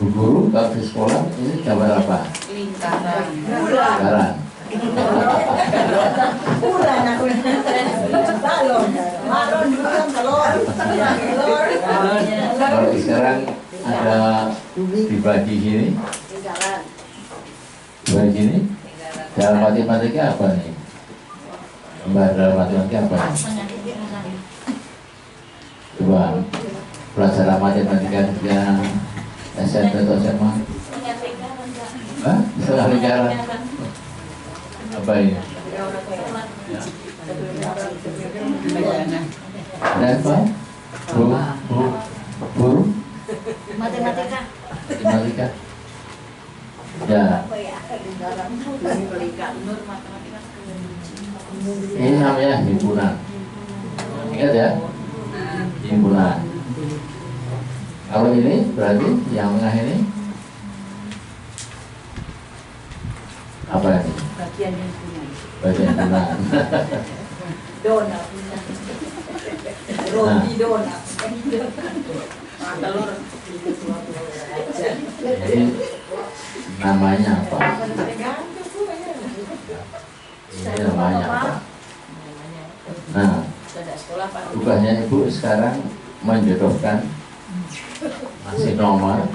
Bu guru kalau di sekolah ini gambar apa? Lingkaran. Lingkaran. Bulan aku balon, balon bukan telur. Kalau sekarang ada dibagi gini, dibagi gini. Dalam matematika apa nih? Gambar dalam matematika apa? Coba pelajaran matematika yang SMP atau SMA? Hah? Setengah lingkaran. Apa ini? Ada apa? Guru? Matematika. Matematika? Ya. Ini namanya himpunan. Ingat ya? Himpunan. Kalau ini berarti yang tengah ini apa ini? Bagian himpunan. Bagian himpunan. Donat. Roti donat. Telur. Jadi namanya apa? Ini namanya apa? Nah, tugasnya ibu sekarang menjodohkan masih nomor.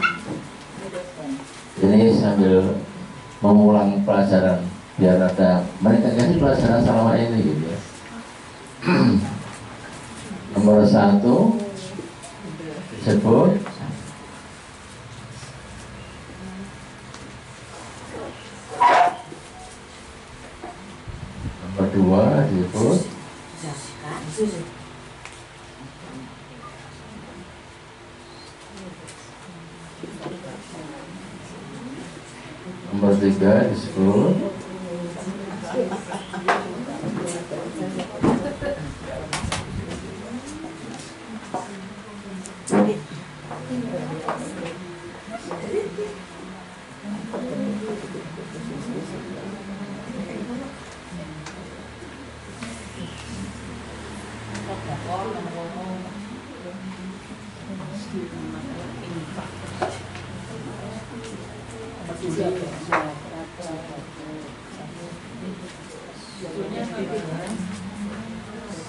Ini sambil mengulang pelajaran biar ada mereka jadi pelajaran selama ini gitu ya. Nomor 1 disebut nomor 2 disebut nomor 3 disebut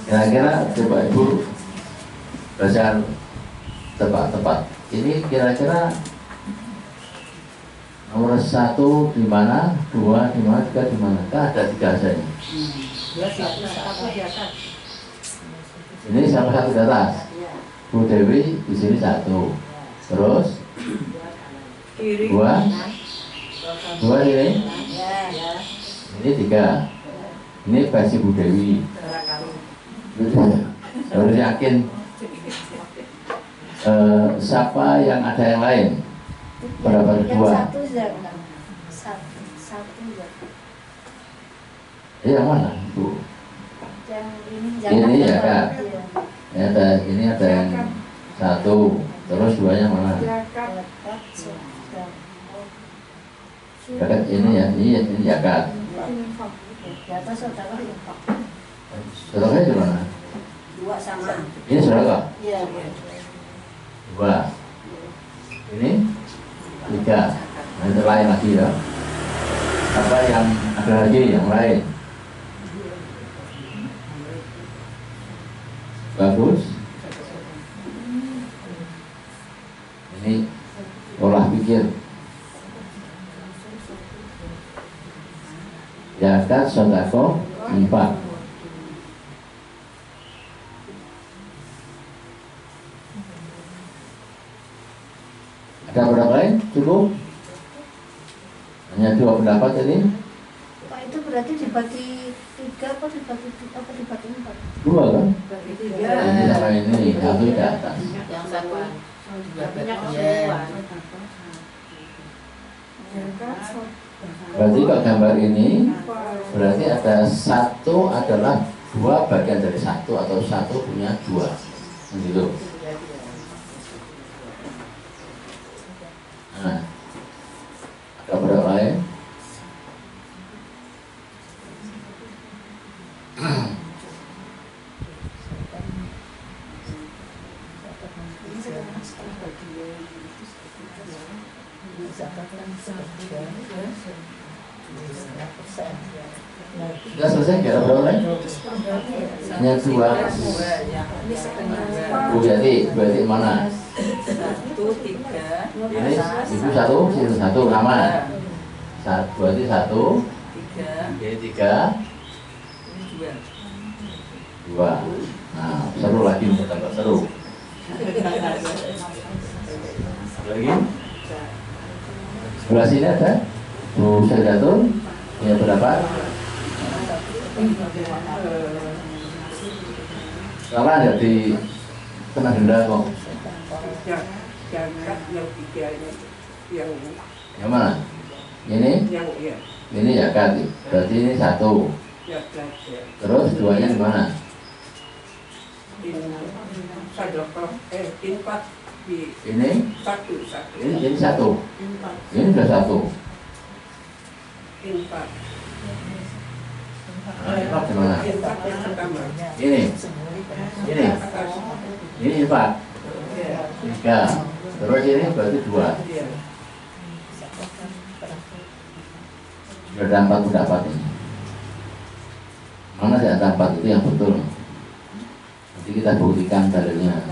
kira-kira coba ibu belajar tebak-tebak. Ini kira-kira nomor 1 di mana, 2 di mana, 3 di mana? Kan ada 3 saja. Ini sama 1 di atas. Bu Dewi di sini 1. Terus 2 ini. Ini 3. Ini versi Bu Dewi. Harus yakin. Siapa yang ada yang lain? Pendapat kedua. Yang mana, Bu? Ini ya kan? Ini ada yang 1. Terus 2-nya mana? Jakat ini ya, ini jakat. Saudara di mana? 2 sama. Ini saudara? Iya. 2. Ini 3. Nah, itu lain lagi ya. Apa yang ada lagi yang lain? Bagus. Ini olah pikir. Zakat, sedekah, infak. Ada berapa lain? Cukup? Hanya 2 pendapat ini? Pak, itu berarti dibagi 3 apa dibagi 4? 2 kan? Bagi 3. Ini sama ini, 1 di atas. Yang 1 Berarti kalau gambar ini berarti ada 1 adalah 2 bagian dari 1 atau 1 punya 2 gitu. Nah, ada berapa lain? Sudah selesai nggak ada berapa lagi? Hanya dua. Bu berarti mana? 1, 3, Ini ibu satu, situ satu, aman. Berarti satu, 3, ini tiga, ini 2. dua. Nah, seru lagi, tambah seru. Lagi? Sebelah sini ada Bu Saidatun punya berapa? Salah nggak di kena denda kok? Jakat yang 3 Yang mana? Ini? yang iya Ini zakat. Berarti ini satu. jakat ya. Terus duanya di mana? Sadaqah infak di Ini? satu Ini satu. Ini sudah satu. infak Nah, infak di mana? infak yang pertama Ini. Ini. atas Ini infak. ya Tiga. Terus ini berarti dua. ya Sudah ada 4 pendapat ini. Mana di antara 4 itu yang betul? Nanti kita buktikan dalilnya.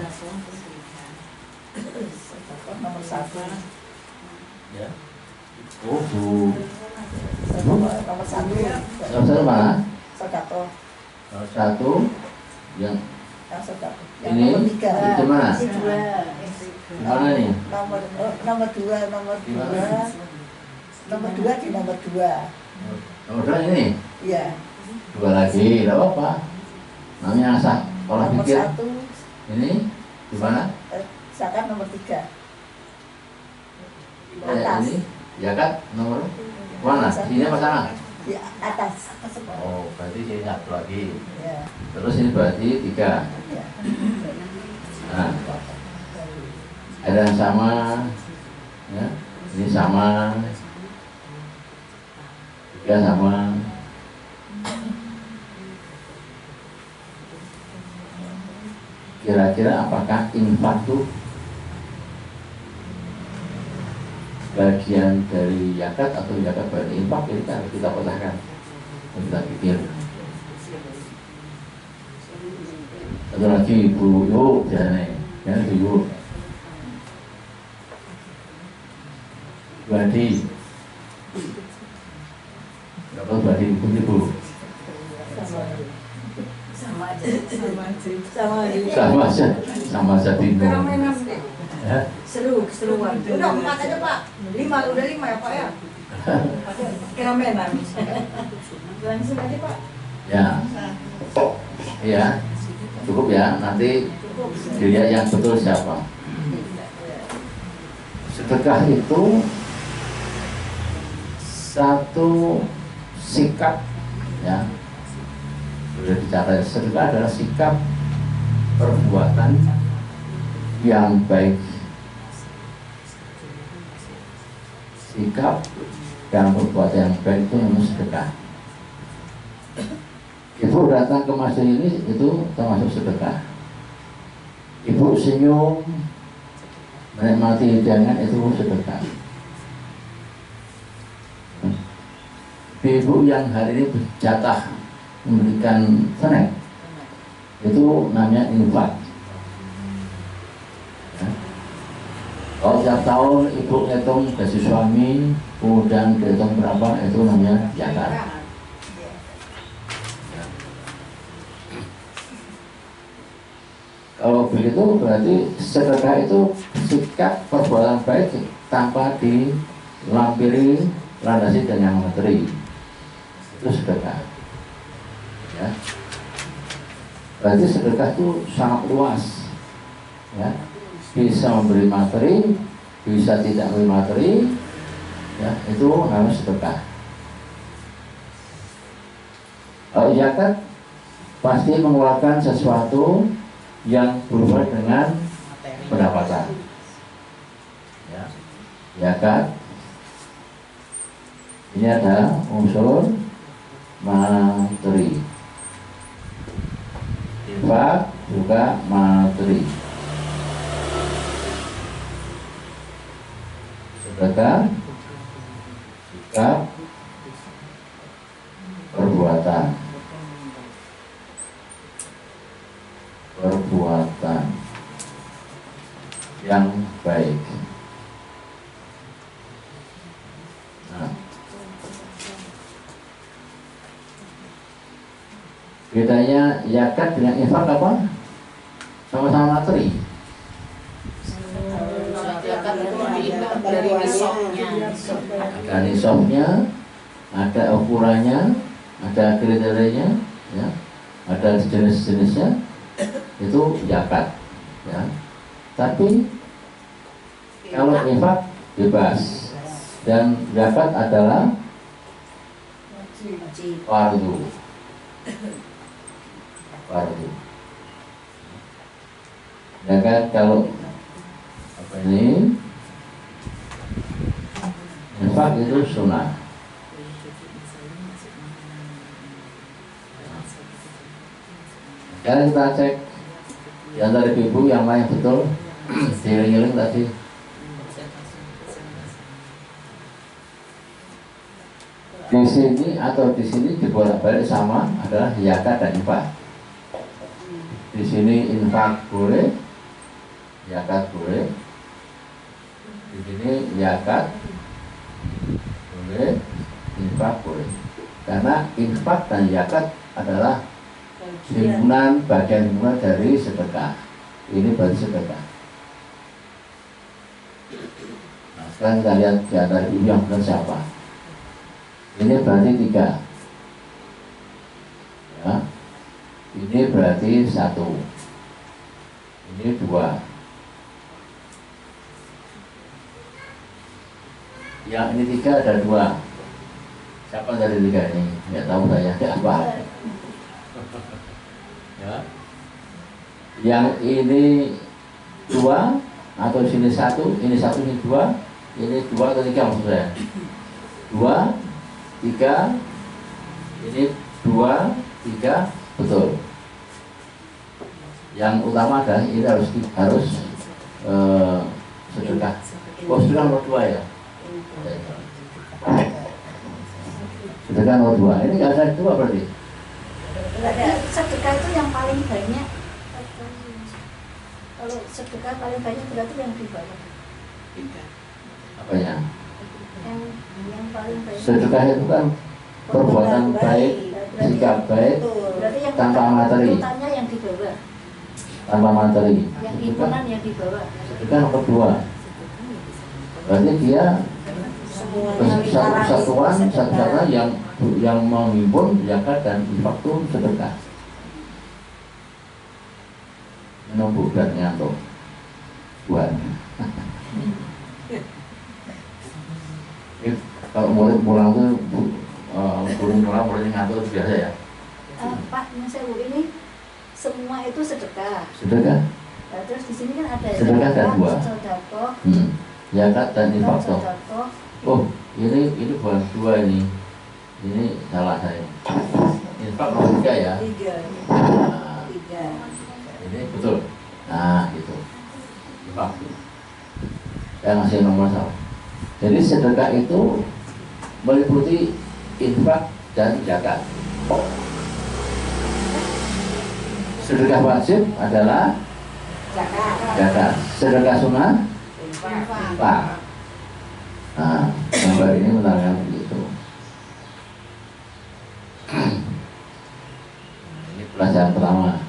Nomor 1. Ya. Oh, Bu. Nomor 1 ya. Nomor satu mana? Sodakoh. Nomor satu yang Yang sodakoh. Yang ini nomor 3. itu mana? Masih 2. Di mana nih? Nomor 2, nomor 2. Nomor 2 di nomor 2. Nomor dua ini. Iya. Dua lagi, tidak apa-apa. Namanya asal olah Nomor pikir. 1 Ini di mana? zakat nomor 3. Ya, Atas. ini zakat nomor mana? Sini apa sana? Di atas. Oh, berarti sini satu lagi. Ya. Terus ini berarti 3. Ya. Nah, ada yang sama, ya. Ini sama, 3 sama. Kira-kira apakah infak itu bagian dari zakat atau zakat dari infak? Ini kan harus kita pecahkan, harus kita pikir. Satu lagi Ibu Yu, jangan Ibu Yu. Badi, berapa badi Ibu? Sama aja. Sama aja bingung. Permainan deh. Ya? Keseruan. Udah 4 aja Pak. 5 udah 5 ya Pak ya. Keramenan. Langsung aja Pak. Ya, iya, cukup ya. Nanti dilihat yang betul siapa. Sedekah itu satu sikap, ya. Sudah dicatat, sedekah adalah sikap perbuatan yang baik. Sikap dan perbuatan yang baik itu namanya sedekah. Ibu datang ke masjid ini itu termasuk sedekah. Ibu senyum menikmati hidangan itu sedekah. Ibu yang hari ini berjatah memberikan snack itu namanya infak. Ya. Kalau tiap tahun ibu ngitung gaji suami, kemudian dihitung berapa, itu namanya zakat. Kalau begitu berarti sedekah itu sikap perbuatan baik tanpa dilampiri landasi dengan materi. Itu sedekah. Ya. Berarti sedekah itu sangat luas. Ya. Bisa memberi materi, bisa tidak memberi materi. Ya, itu harus sedekah. Kalau zakat pasti mengeluarkan sesuatu yang berhubungan dengan pendapatan. Ya, zakat ini ada unsur materi. Infak juga materi. Sedekah perbuatan yang baik. Nah, bedanya zakat dengan infak apa? Sama-sama materi. Zakat itu dihitung dari nisabnya. Ada nisabnya, ada ukurannya, ada kriterianya, ya, ada jenis-jenisnya, itu zakat, ya. Tapi kalau infak bebas, dan zakat adalah fardu. Zakat kalau apa ini? Infak itu sunnah. Sekarang kita cek di antara ibu yang mana yang betul. Giling-giling tadi. Di sini atau di sini dibolak-balik sama adalah zakat dan infak. Di sini infak boleh, zakat boleh. Di sini zakat boleh, infak boleh. Karena infak dan zakat adalah himpunan, bagian himpunan dari sedekah. Ini baru sedekah. Nah, sekarang kita lihat di antara ibu yang benar siapa. Ini berarti 3, ya. Ini berarti 1, ini 2. Yang ini 3 ada 2. Siapa dari 3 ini? Nggak tahu saya apa. Ya. Yang ini 2 atau sini 1, ini 1, ini 2, ini 2 atau 3 maksud saya. 2, 3, ini 2, 3, betul. Yang utama adalah ini harus sedekah. Oh, sedekah nomor 2 ya. Sedekah nomor 2. Ini nggak ada 2 berarti. Sedekah itu yang paling banyak. Kalau sedekah paling banyak berarti yang di bawah. Apanya? Yang paling banyak. Sedekah itu kan perbuatan baik, sikap baik, Berarti yang tanpa materi. urutannya yang di bawah. Tanpa materi. Yang himpunan yang di bawah. Sedekah nomor 2. Berarti dia satuan satu-satunya yang menghimpun zakat dan infak itu sedekah. Menunggu dan ngantuk buat. Kalau murid pulang tuh murid ngantuk itu biasa ya. Pak, saya ini semua itu sedekah. Sedekah. Nah, terus di sini kan ada Sedekah ada 2. sedekah, Zakat dan infak toh. sedekah. Oh, ini bukan 2 ini. Ini salah saya. Infak nomor 3 ya. 3. Nah, 3. ini betul. Nah, gitu. Infak. Saya ngasih nomor salah. Jadi sedekah itu meliputi infak dan zakat. Sedekah wajib adalah zakat. Sedekah sunnah infak. Nah, gambar ini menerangkan begitu. Ini pelajaran pertama.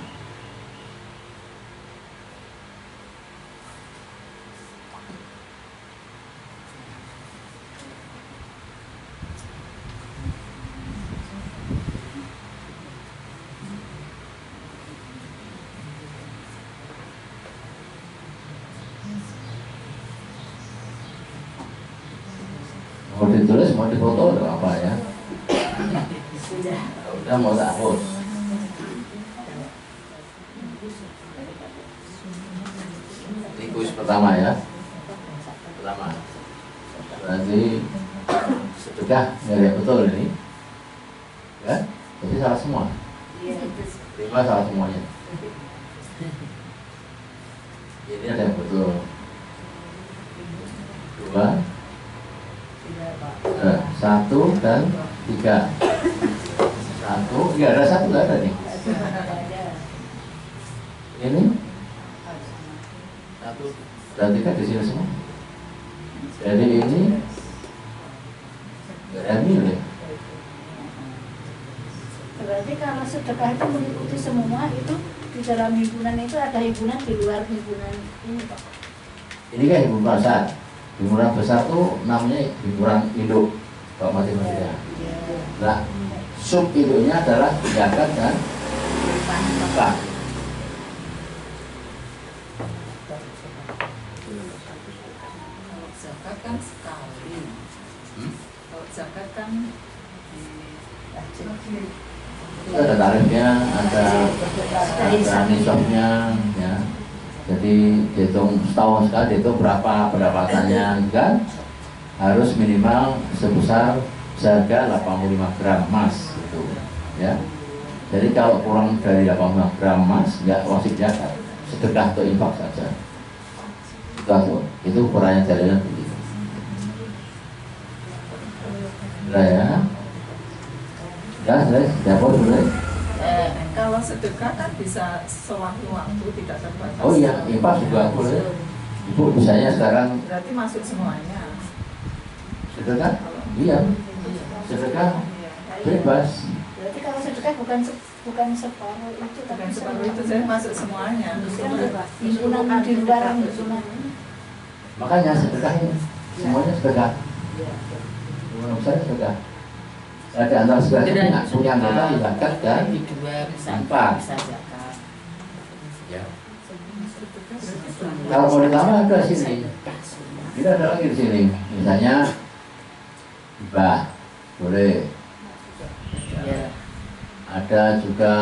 Mau ditulis, mau difoto atau apa ya? Udah mau tak hapus. Ini kuis pertama ya. Pertama. Berarti sedekah nggak ada yang betul ini. Ya? Jadi salah semua. 5 salah semuanya. Ini ada yang betul. 2, 1 dan 3. Satu, ya ada satu nggak ada nih. Ini satu dan tiga di sini semua. Jadi ini nggak ada milih. Berarti kalau sedekah itu mengikuti semua itu di dalam himpunan itu ada himpunan di luar himpunan ini Pak. Ini kan himpunan besar. Himpunan besar tuh namanya himpunan induk Pak matematika. Nah, sub induknya adalah zakat dan infak. Kalau zakat kan sekali. Kalau zakat kan Itu ada tarifnya, ada nisabnya, ya. Jadi dihitung setahun sekali itu berapa pendapatannya kan harus minimal sebesar harga 85 gram emas gitu, ya. Jadi kalau kurang dari 85 gram emas nggak wajib zakat, sedekah atau infak saja. Itu ukurannya jalan begitu. Nah, ya. Ya, siapa dulu? kalau sedekah kan bisa sewaktu-waktu tidak terbatas. Oh iya, infak juga boleh. Ibu misalnya sekarang Berarti masuk semuanya. sedekah? Iya, sedekah bebas. Berarti kalau sedekah bukan separuh itu tapi Bukan separuh itu saya masuk semuanya. himpunan di luar himpunan. Makanya sedekah ini semuanya sedekah. Menurut saya sedekah. Ada antara sedekah itu nggak punya anggota zakat dan infak. Ya. Kalau mau ditambah ada sini. Tidak ada lagi di sini. Misalnya hibah boleh. Ya. Ada juga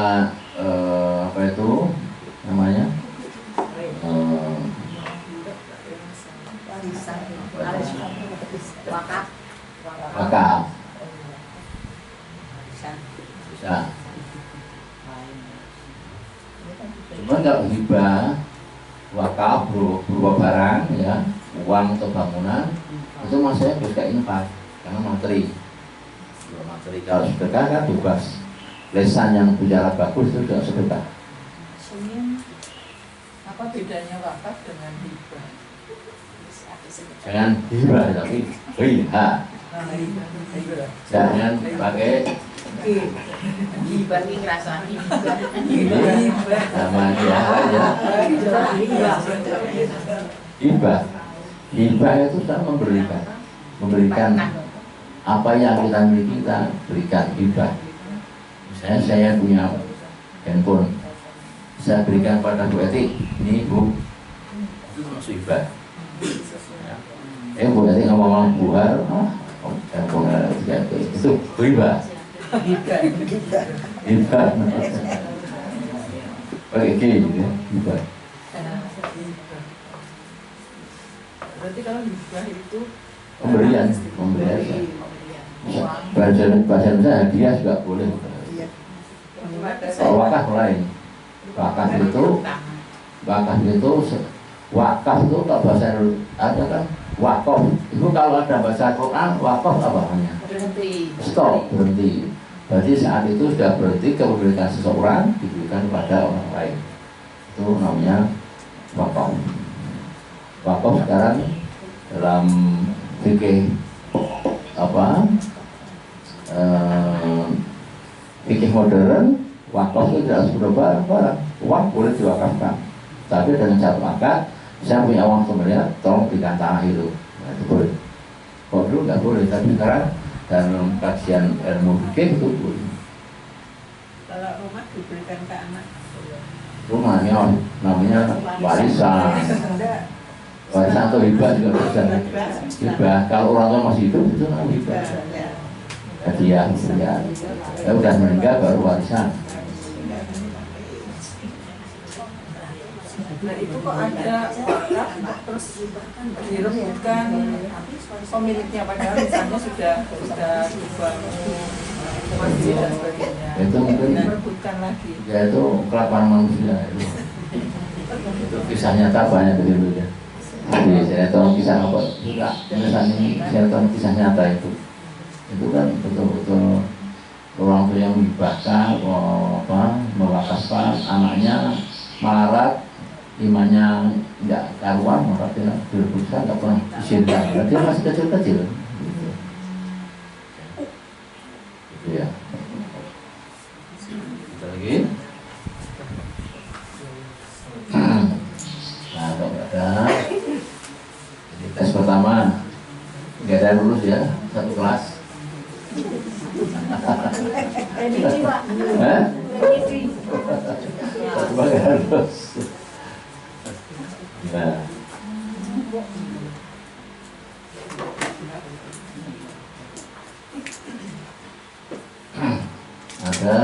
apa itu namanya? Wakaf. Wakaf. Bisa. Cuma kalau hibah, wakaf berupa barang, ya, uang atau bangunan, itu maksudnya bisa infak karena materi. Kalau sedekah kan bebas. Lesan yang bicara bagus itu tidak sedekah. Apa bedanya wakaf dengan hibah? Jangan hibah tapi hibah. Jangan pakai Hibah ini ngerasani. sama dia aja. Hibah. Hibah itu sama memberikan apa yang kita miliki, kita berikan hibah. Misalnya saya punya handphone, saya berikan pada Bu Eti, ini Bu, itu masuk hibah. Bu Eti ngomong buah, handphone itu hibah. Hibah. Pakai gitu ya, hibah. Berarti kalau hibah itu Pemberian. Bahasa Indonesia hadiah juga boleh. Kalau wakaf lain. Wakaf itu wakaf itu kalau bahasa ada kan wakaf itu kalau ada bahasa Quran wakaf apa namanya? berhenti. Stop, berhenti. Berarti saat itu sudah berhenti kepemilikan seseorang diberikan kepada orang lain. Itu namanya wakaf. Wakaf sekarang dalam fikih fikih modern, wakaf itu tidak harus berupa barang. Uang boleh diwakafkan, tapi dengan satu akad, saya punya uang sebenarnya, tolong berikan tanah itu. Nah, itu boleh. Kalau dulu nggak boleh, tapi sekarang dalam kajian ilmu fikih itu boleh. Kalau rumah diberikan ke anak. Rumahnya namanya warisan. Warisan atau hibah juga bisa. Hibah kalau orang tua masih hidup itu namanya hibah. Hadiah, ya udah meninggal baru warisan. Nah itu kok ada wakaf terus direbutkan pemiliknya padahal misalnya sudah dibangun masjid dan sebagainya. Itu mungkin Dan merebutkan lagi. ya itu kelakuan manusia itu. Itu kisah nyata banyak begitu ya. Jadi saya tahu kisah apa juga. Misalnya saya tahu kisah nyata itu kan betul-betul orang tua yang menghibahkan, mewakafkan anaknya melarat, imannya nggak karuan, maka dia direbuskan, nggak pernah izinkan. Dia masih kecil-kecil. Gitu ya. Kita lagi. Nah, kalau nggak ada, jadi tes pertama nggak ada yang lulus ya, satu kelas. Remedi Pak. Hah? Remedi. Satu kali harus. Nah, ada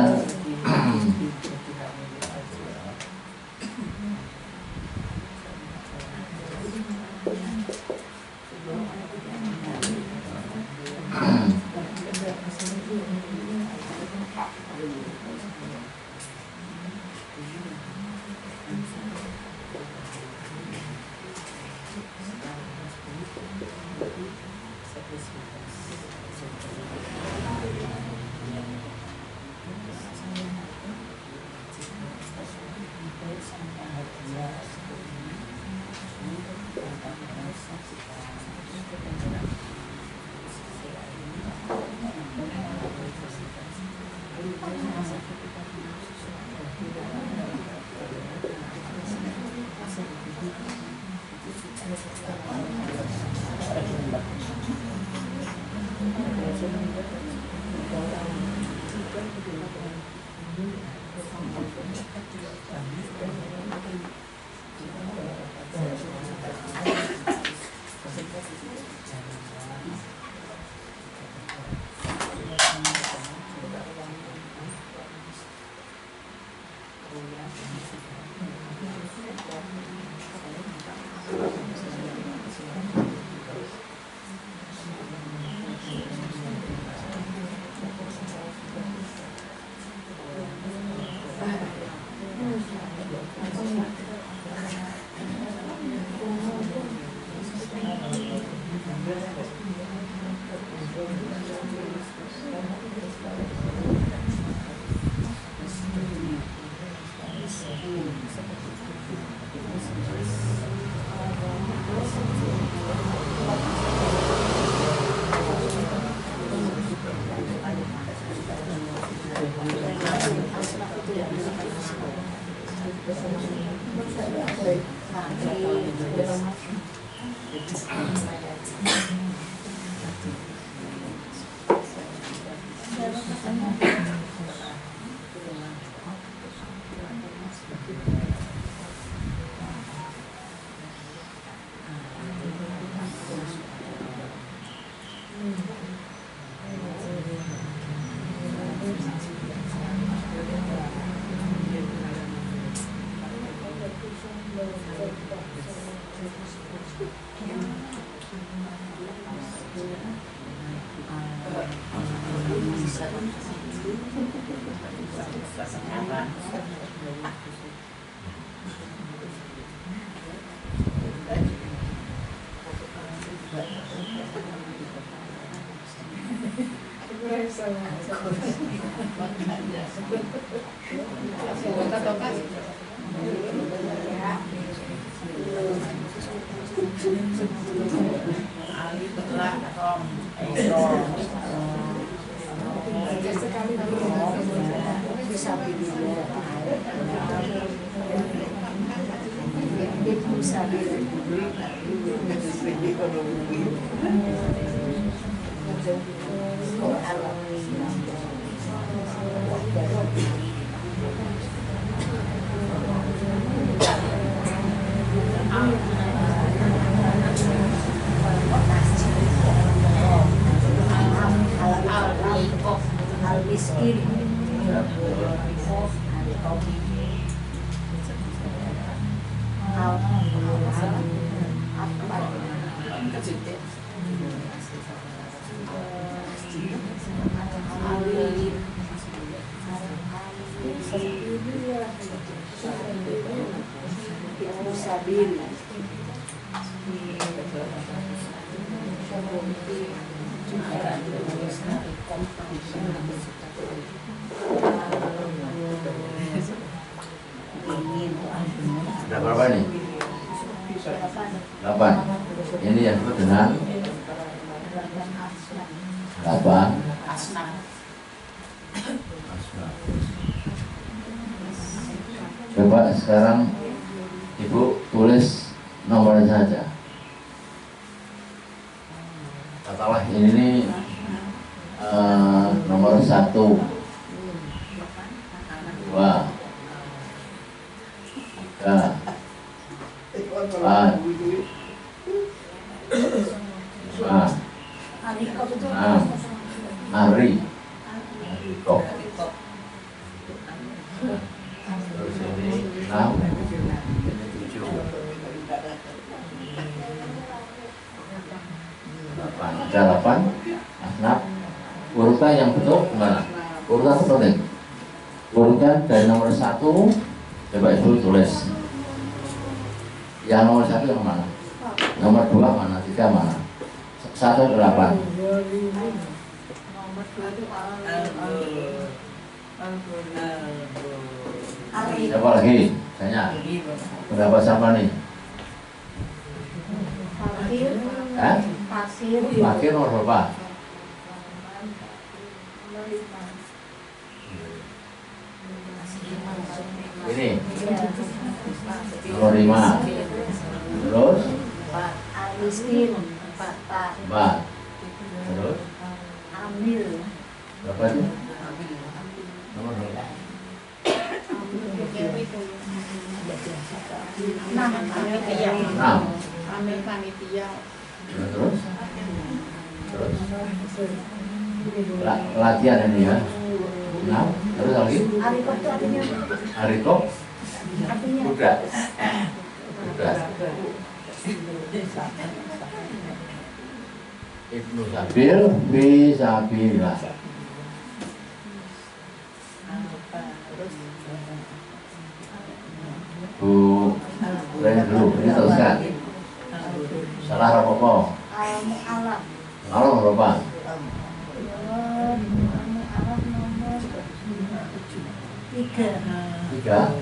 8. Ini yang disebut dengan 8 Asnaf. asnaf. Coba sekarang Ibu tulis nomornya saja. Katalah ini nih, nomor 1, 2, 3, 4, 5, Arikop itu 6. Ari kok terus ini 6, ini 7, 8. Ada 8 asnaf. Urutan yang betul gimana? Urutan penting. Urutan dari nomor 1, coba Ibu tulis. Yang nomor 1 yang mana? Nomor 2 mana? 3 mana? 1 ke 8. Siapa lagi? Tanya. Berapa sama nih? Fakir, Hah? pasir, Fakir nomor berapa? Ini nomor 5. Terus miskin, 4. Terus ambil, berapa itu? Nomor berapa? 6. Ambil panitia. Terus latihan ini ya. 6. Terus lagi arikop itu artinya Arikop artinya kuda. Ibnu Sabil fisabilillah. Bu, saya dulu, ini teruskan. Salah apa? al-mu'alaf Kalau berapa? al-mu'alaf nomor 3 3.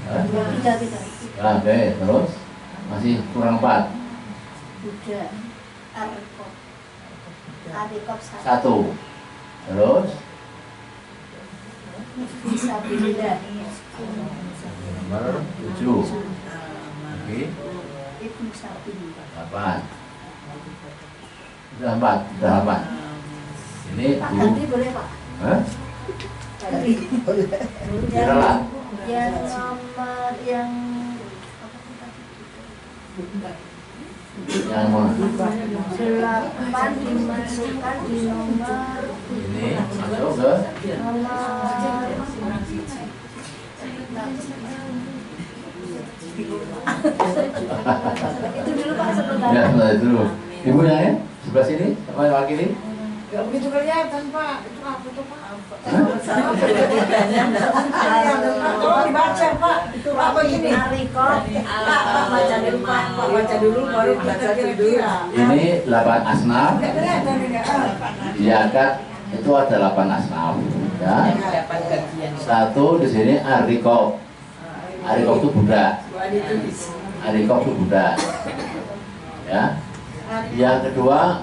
Hah? 3 Oke, terus masih kurang 4. 3 arikop 1. Terus fisabilillah nomor 7. Oke, ibnu sabil 8. Sudah 4, sudah 8. Ini Pak Bu. ganti boleh Pak? Hah? Ganti Kiralah. yang nomor yang Yang mana? 8 dimasukkan di nomor Ini masuk ke itu dulu Pak sebentar. ya, sebentar dulu. Ibu yang ya? Sebelah sini, sama yang wakili. Gak begitu kelihatan Pak, itu apa tuh Pak? Hah? Tolong dibaca Pak, itu apa ini? Arikop Pak baca dulu Pak, baca dulu baru kita kira-kira. Ini 8 asnaf. Gak kelihatan ini Di akad itu ada 8 asnaf. Ya. Dapat gajian. 1 di sini arikop. Arikop itu budak. Arikop itu budak. Ya. Yang kedua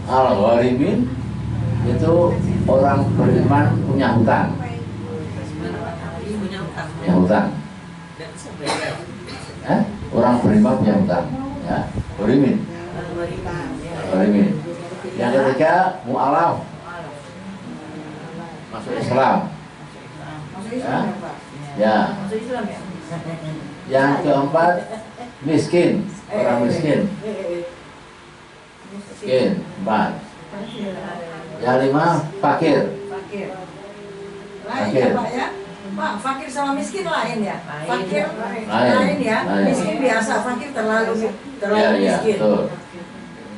al-gharimin, itu orang beriman punya hutang. Punya hutang. Orang beriman punya hutang. Ya. Gharimin. Gharimin. Yang ketiga mu'alaf, masuk Islam. Ya. Ya. Yang keempat miskin, orang miskin. Miskin, 4. Yang 5 fakir. Fakir. Lain ya Pak ya? Pak, fakir sama miskin lain ya? Fakir lain ya? Lain. Miskin biasa, fakir terlalu Ya, ya, miskin. betul.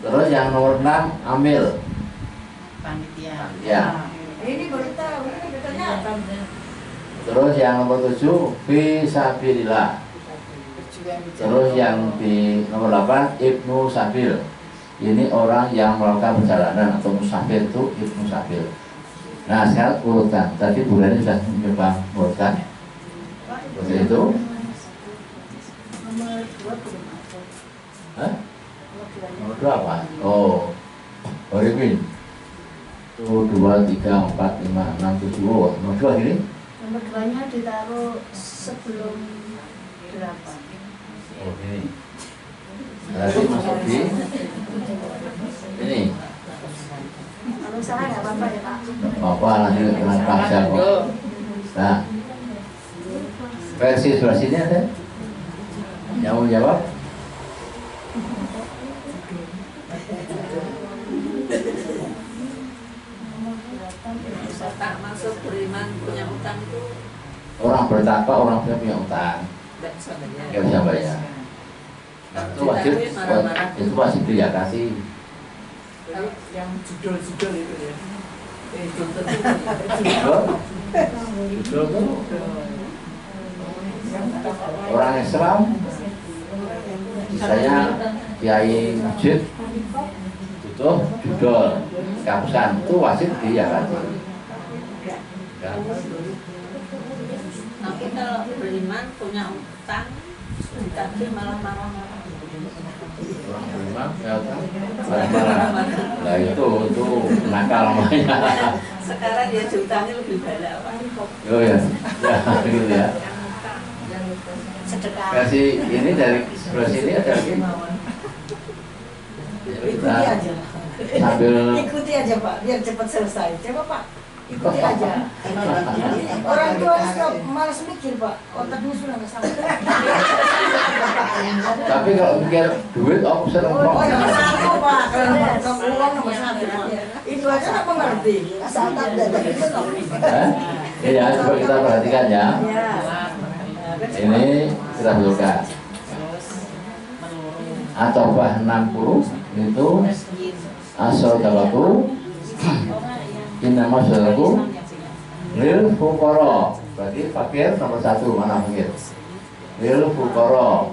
Terus yang nomor 6 ambil. Panitia. Ya. Ini baru tahu, ini ternyata. Terus yang nomor 7 fisabilillah. Terus yang di nomor 8 ibnu sabil. Ini orang yang melakukan perjalanan atau musafir, itu ibnu sabil. Nah sekarang urutkan. Tadi Bu Rani sudah mencoba urutkan. Seperti itu. nomor 2 belum ada. Hah? Nomor 2 apa? Oh, Horimin. 1, 2, 3, 4, 5, 6, 7. Oh, nomor 2 ini? Nomor 2-nya ditaruh sebelum 8. Oh, ini. Berarti masuk di ini. Kalau salah nggak apa-apa ya Pak. Apa nanti kena paksa kok. Nah, versi sebelah sini ada? Yang mau jawab? Tak masuk beriman punya utang itu Orang bertakwa, orang punya utang, tidak bisa bayar. nggak bisa bayar. Itu wajib dia kasih. Yang judul-judul itu ya. Contoh Judul tuh orang Islam, misalnya Kiai Masjid butuh judul kapusan, itu wajib dia kasih. Ya. Tapi kalau beriman punya utang ditagih malah marah-marah. Orang beriman ya utang marah-marah. Nah itu nakal namanya. Sekarang dia diutangi lebih banyak Pak. Oh ya, ya gitu ya. Sedekah. Versi ini dari sebelah sini ada lagi. Ikuti aja. Sambil Ikuti aja Pak, biar cepat selesai. Coba Pak, ikuti aja. Orang tua suka malas mikir Pak, otaknya sudah nggak sampai. tapi kalau mikir duit aku seneng Oh kok. nomor 1 Pak, kalau nomor uang nomor 1 Pak. Itu aja nggak mengerti. Asal tak ada itu loh. Ya, coba kita perhatikan ya. Ya. Ini kita buka. Atofah 60 itu asal tabatu inama sodako lil fukoro. Berarti fakir nomor 1, mana fakir? Lil fukoro.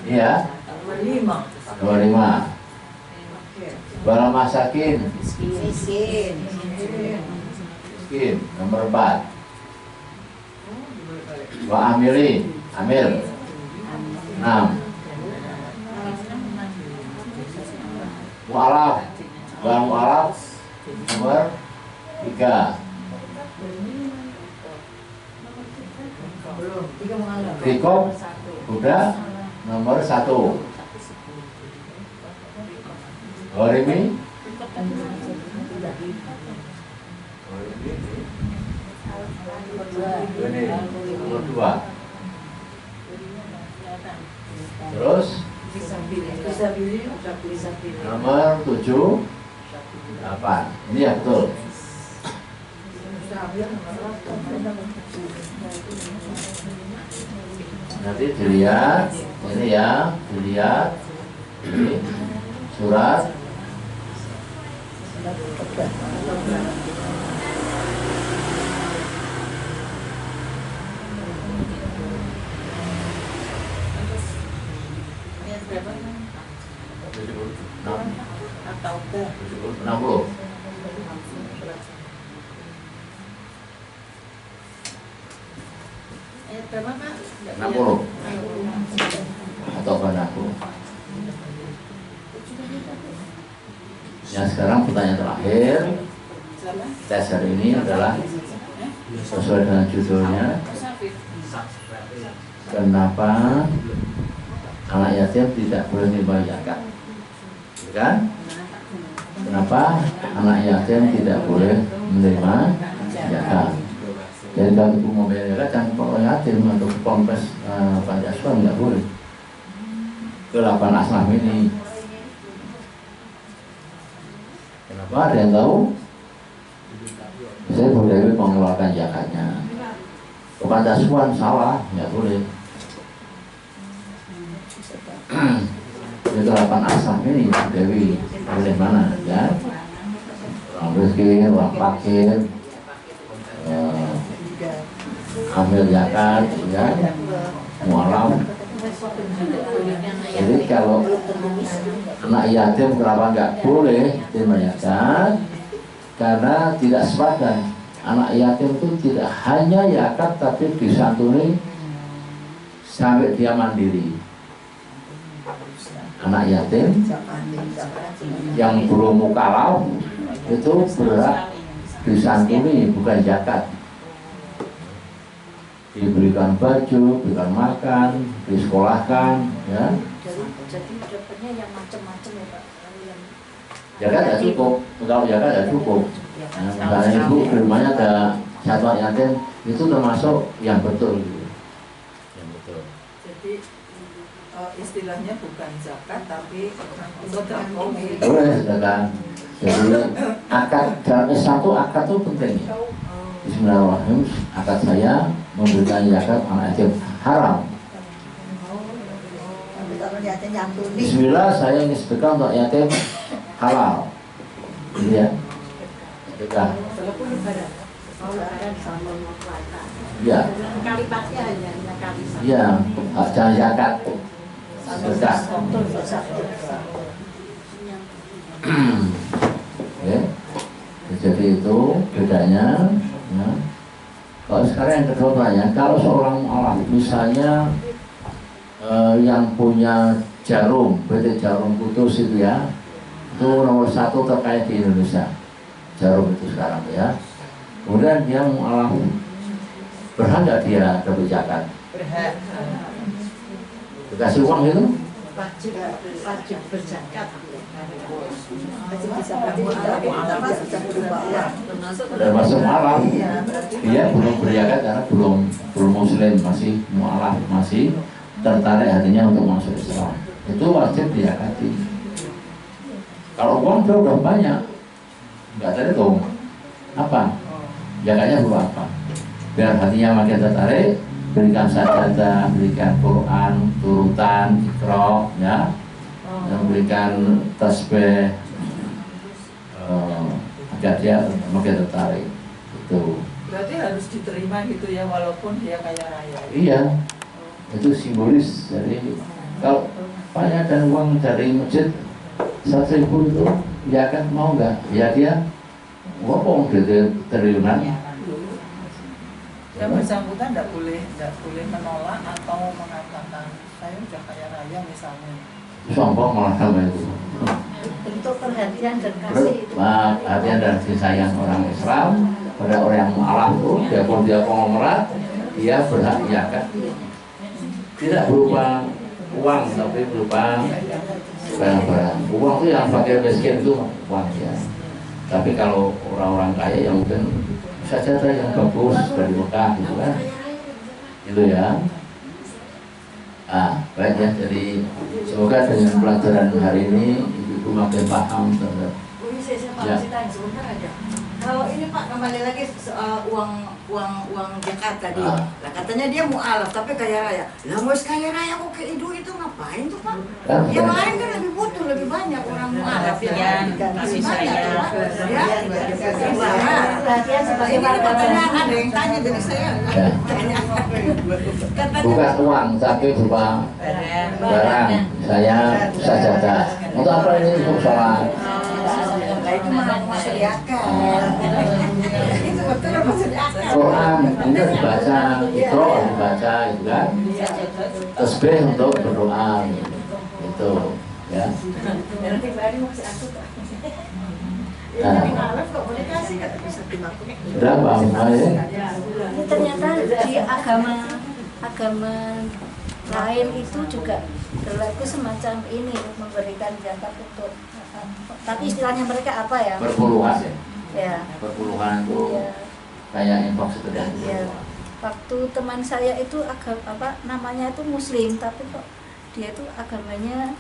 Iya. Nomor 5. Nomor 5. Wal masakin. Miskin. Miskin. Nomor 4. Wa amili. Amil. 6. Mu'alaf. Wa mu'alaf. Nomor 3. Rikob. Budak. Nomor 1. Gorimi. Ini nomor 2. Terus Bisa pilih. nomor 7, 8. Ini ya betul. Nanti dilihat ini ya, dilihat ini surat Ayat berapa? 76. Atau ke 60. ayat berapa Pak? 60 atau 60. Ya sekarang pertanyaan terakhir tes hari ini adalah sesuai dengan judulnya, kenapa anak yatim tidak boleh menerima zakat? Kan? Kenapa anak yatim tidak boleh menerima zakat? Jadi kalau ibu mau bayar zakat jangan ke yatim atau ke Ponpes panti asuhan, nggak boleh. Ke 8 asnaf ini. Kenapa? Ada yang tahu? Saya boleh mengeluarkan zakatnya. Ke panti asuhan salah, nggak boleh. Itu 8 asnaf ini Dewi boleh mana ya? Orang miskin, orang fakir, ambil zakat, ya, mualaf. Jadi kalau anak yatim kenapa nggak boleh terima zakat? Karena tidak sepadan. Anak yatim itu tidak hanya zakat tapi disantuni sampai dia mandiri. anak yatim yang belum mukalaf itu berhak disantuni, bukan zakat. Diberikan baju, diberikan makan, disekolahkan, ya. Jadi dapatnya yang macam-macam ya Pak. Yang Zakat tidak cukup, kalau zakat tidak cukup. Nah, misalnya ibu di rumahnya ada satu anak yatim, itu termasuk yang betul. Yang betul. Jadi istilahnya bukan zakat tapi sedekah. Boleh sedekah. Jadi akad dalam Islam itu akad itu penting. Bismillahirrahmanirrahim. Akad saya memberikan zakat anak yatim haram. Bismillah, saya ingin sedekah untuk yatim halal. Gitu ya. Sedekah. Ya. Ya, jangan zakat. Sedekah. Ya. Jadi itu bedanya. Ya. Kalau sekarang yang kedua tanya, kalau seorang mu'alaf misalnya yang punya jarum, berarti jarum putus itu ya, itu nomor satu terkait di Indonesia, jarum itu sekarang ya. Kemudian dia mu'alaf, berhak nggak dia dapat zakat? Berhak. Dikasih uang itu? Wajib berzakat. Termasuk mu'alaf, dia belum berzakat karena belum muslim, masih mu'alaf, masih tertarik hatinya untuk masuk Islam. Itu wajib dizakati. Kalau uang dia udah banyak, nggak terhitung apa? Zakatnya berupa apa? Biar hatinya makin tertarik, berikan sajadah, berikan Quran, turutan, Iqra, ya, memberikan tasbih, agar dia makin tertarik. Itu. Berarti harus diterima gitu ya walaupun dia kaya raya. Iya, itu simbolis. Jadi kalau banyak dan uang dari masjid 1.000 itu, ya kan mau nggak? Ya dia ngomong gitu triliunan. Yang bersangkutan tidak boleh menolak atau mengatakan saya udah kaya raya misalnya. Sombong malah sama itu. bentuk perhatian dan kasih itu. Perhatian dan kasih sayang orang Islam pada orang yang mu'alaf itu, biarpun dia konglomerat, dia berhak zakat. Tidak berupa uang, tapi berupa barang-barang. Uang itu yang fakir miskin itu uang ya. Tapi kalau orang-orang kaya yang mungkin sajadah yang bagus dari Mekah gitu kan, itu ya. Baik ya. Jadi semoga dengan pelajaran hari ini ibu makin paham terhadap. Saya tanya sebentar aja. Kalau ini Pak kembali lagi soal uang zakat tadi. Lah katanya dia mu'alaf tapi kaya raya. Lah mau kaya raya kok kayak itu ngapain tuh Pak? Yang lain kan lebih butuh, lebih banyak orang mu'alaf yang kasih sayang. Ya. Perhatian sebagai Ini pertanyaan ada yang tanya jadi saya tanya. Bukan uang tapi berupa barang. Saya sajadah. Untuk apa ini? Untuk sholat. Itu masuk akal. Itu betul masuk akal. Quran ini dibaca, Iqra dibaca, itu kan. Tasbih untuk berdoa, itu, ya. Nanti baru masih aku Pak. Nah, Kok boleh kasih kata bisa dimakan. berapa? ini ternyata di agama lain itu juga berlaku semacam ini, memberikan zakat untuk, tapi istilahnya mereka apa ya? Perpuluhan ya. Ya. Perpuluhan itu Ya. kayak infak sedekah. Ya. Waktu teman saya itu namanya itu Muslim, tapi kok dia itu agamanya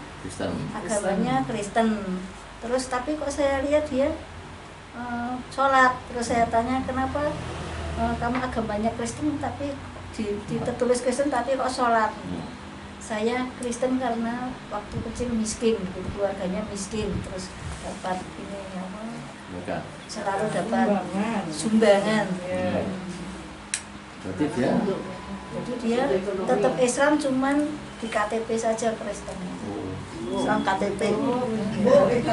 Kristen. Terus tapi kok saya lihat dia sholat. Terus saya tanya kenapa kamu agamanya Kristen tapi ditulis Kristen tapi kok sholat? Saya Kristen karena waktu kecil miskin, gitu, keluarganya miskin, terus dapat ini apa? Selalu dapat sumbangan. Berarti dia. Jadi dia tetap Islam cuman di KTP saja Kristen. Soal KTP. Bu, itu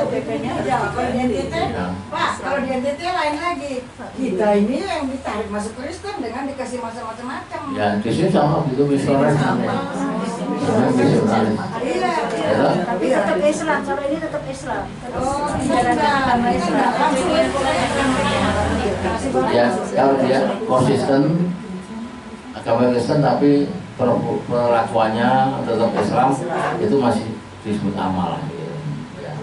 ya, kalau di NTT, Pak, kalau di NTT lain lagi. Kita ini yang ditarik masuk Kristen dengan dikasih macam-macam. Ya, di sini sama gitu misionaris. Misionaris. Iya. Ya, Tapi tetap Islam, kalau ini tetap Islam. Oh, Menjalankan agama Islam. ya, kalau dia konsisten agama Kristen tapi perlakuannya tetap Islam, itu masih disebut amal. Gitu. Ya.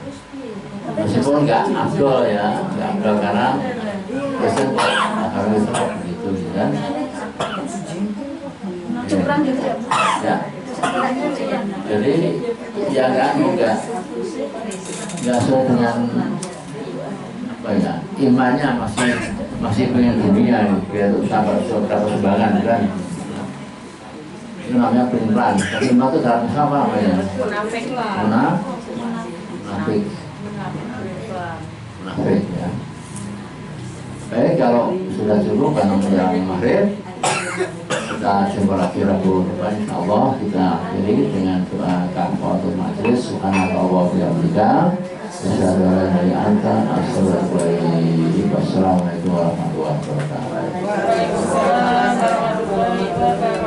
Meskipun nggak afdol ya, nggak afdol karena Kristen agama Kristen begitu, gitu kan? Curang gitu ya. Ya. Jadi ya nggak sesuai dengan apa ya, imannya masih pengen dunia, biar dapat sumbangan kan. Itu namanya pelan. Iman itu dalam apa namanya? Munafik lah. Munafik ya. Baik, kalau sudah cukup karena menjelang maghrib, kita jumpa lagi Rabu depan, insyaallah kita akhiri dengan doa kafaratul majelis. Subhanallah wa bihamdika, asyhadu an la ilaha illa anta, astaghfiruka wa atubu ilaik. Wassalamualaikum warahmatullahi wabarakatuh. Waalaikumsalam warahmatullahi wabarakatuh.